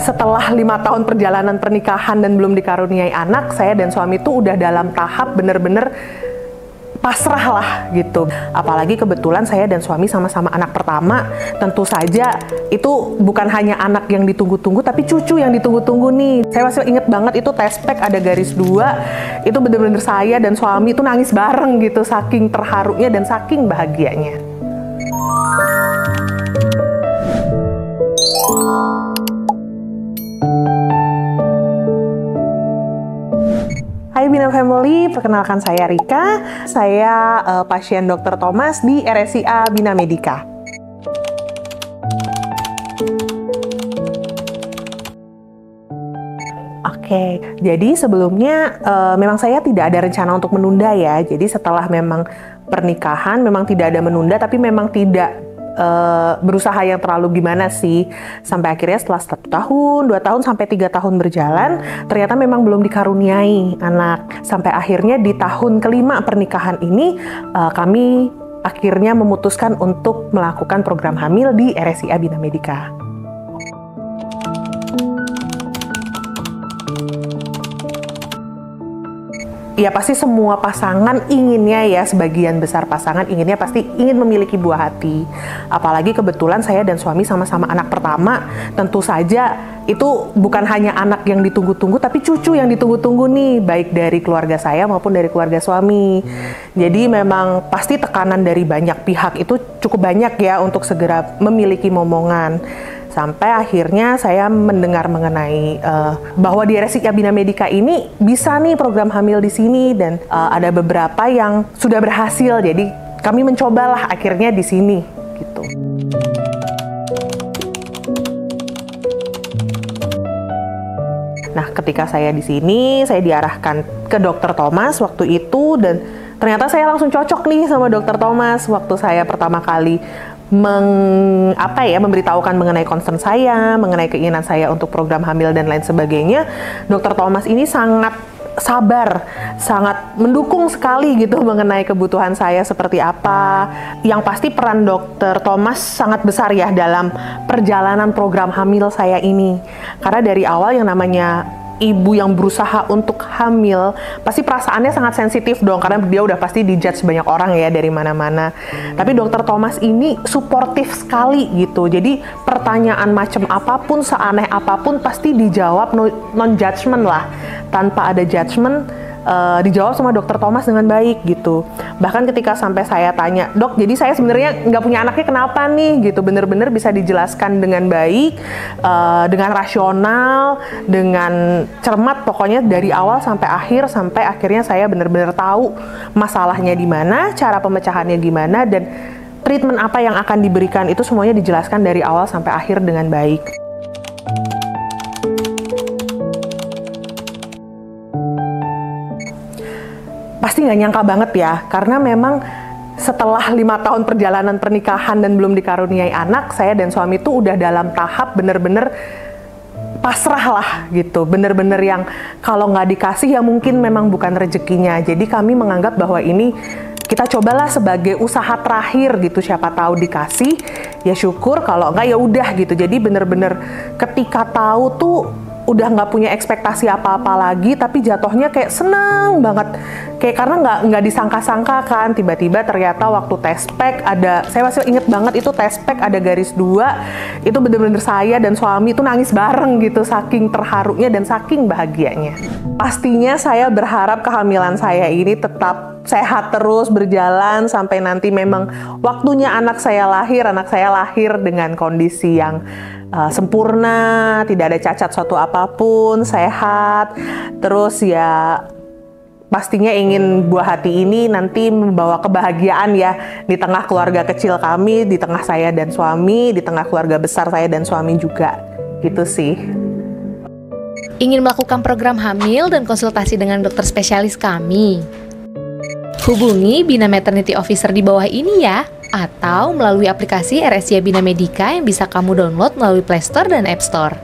Setelah 5 tahun perjalanan pernikahan dan belum dikaruniai anak, saya dan suami itu udah dalam tahap bener-bener pasrah lah gitu. Apalagi kebetulan saya dan suami sama-sama anak pertama. Tentu saja itu bukan hanya anak yang ditunggu-tunggu, tapi cucu yang ditunggu-tunggu nih. Saya masih inget banget itu tespek ada garis 2. Itu bener-bener saya dan suami itu nangis bareng gitu, saking terharunya dan saking bahagianya. Hai Bina Family, perkenalkan saya Rika. Saya pasien Dr. Thomas di RSIA Bina Medica. Oke, jadi sebelumnya memang saya tidak ada rencana untuk menunda ya. Jadi setelah memang pernikahan, memang tidak ada menunda, tapi memang tidak berusaha yang terlalu gimana sih, sampai akhirnya setelah 1 tahun, 2 tahun, sampai 3 tahun berjalan, ternyata memang belum dikaruniai anak. Sampai akhirnya di tahun ke-5 pernikahan ini, kami akhirnya memutuskan untuk melakukan program hamil di RSIA Bina Medica. Ya pasti semua pasangan inginnya ya, sebagian besar pasangan inginnya pasti ingin memiliki buah hati. Apalagi kebetulan saya dan suami sama-sama anak pertama, tentu saja itu bukan hanya anak yang ditunggu-tunggu, tapi cucu yang ditunggu-tunggu nih, baik dari keluarga saya maupun dari keluarga suami. Jadi memang pasti tekanan dari banyak pihak itu cukup banyak ya untuk segera memiliki momongan. Sampai akhirnya saya mendengar mengenai bahwa di RSIA Bina Medica ini bisa nih program hamil di sini, dan ada beberapa yang sudah berhasil. Jadi kami mencobalah akhirnya di sini gitu. Nah, ketika saya di sini, saya diarahkan ke Dr. Thomas waktu itu, dan ternyata saya langsung cocok nih sama Dr. Thomas waktu saya pertama kali memberitahukan mengenai concern saya, mengenai keinginan saya untuk program hamil dan lain sebagainya. Dr. Thomas ini sangat sabar, sangat mendukung sekali gitu mengenai kebutuhan saya seperti apa. Yang pasti peran Dr. Thomas sangat besar ya dalam perjalanan program hamil saya ini. Karena dari awal yang namanya ibu yang berusaha untuk hamil, pasti perasaannya sangat sensitif dong, karena dia udah pasti dijudge banyak orang ya dari mana-mana. Tapi Dr. Thomas ini suportif sekali gitu. Jadi pertanyaan macam apapun, seaneh apapun pasti dijawab non-judgment lah, tanpa ada judgment. Dijawab sama Dr. Thomas dengan baik gitu. Bahkan ketika sampai saya tanya, "Dok, jadi saya sebenarnya nggak punya anaknya kenapa nih?" gitu, bener-bener bisa dijelaskan dengan baik, dengan rasional, dengan cermat, pokoknya dari awal sampai akhir, sampai akhirnya saya bener-bener tahu masalahnya di mana, cara pemecahannya gimana, dan treatment apa yang akan diberikan, itu semuanya dijelaskan dari awal sampai akhir dengan baik. Pasti nggak nyangka banget ya, karena memang setelah 5 tahun perjalanan pernikahan dan belum dikaruniai anak, saya dan suami itu udah dalam tahap bener-bener pasrah lah gitu, bener-bener yang kalau nggak dikasih ya mungkin memang bukan rezekinya. Jadi kami menganggap bahwa ini kita cobalah sebagai usaha terakhir gitu, siapa tahu dikasih, ya syukur, kalau nggak ya udah gitu. Jadi bener-bener ketika tahu tuh udah nggak punya ekspektasi apa-apa lagi, tapi jatuhnya kayak senang banget, kayak karena nggak disangka-sangka kan, tiba-tiba ternyata waktu tespek ada, saya masih inget banget itu tespek ada garis 2, itu bener-bener saya dan suami itu nangis bareng gitu, saking terharunya dan saking bahagianya. Pastinya saya berharap kehamilan saya ini tetap sehat terus berjalan sampai nanti memang waktunya anak saya lahir dengan kondisi yang sempurna, tidak ada cacat suatu apapun, sehat. Terus ya pastinya ingin buah hati ini nanti membawa kebahagiaan ya di tengah keluarga kecil kami, di tengah saya dan suami, di tengah keluarga besar saya dan suami juga. Gitu sih. Ingin melakukan program hamil dan konsultasi dengan dokter spesialis kami? Hubungi Bina Maternity Officer di bawah ini ya, atau melalui aplikasi RSIA Bina Medica yang bisa kamu download melalui Play Store dan App Store.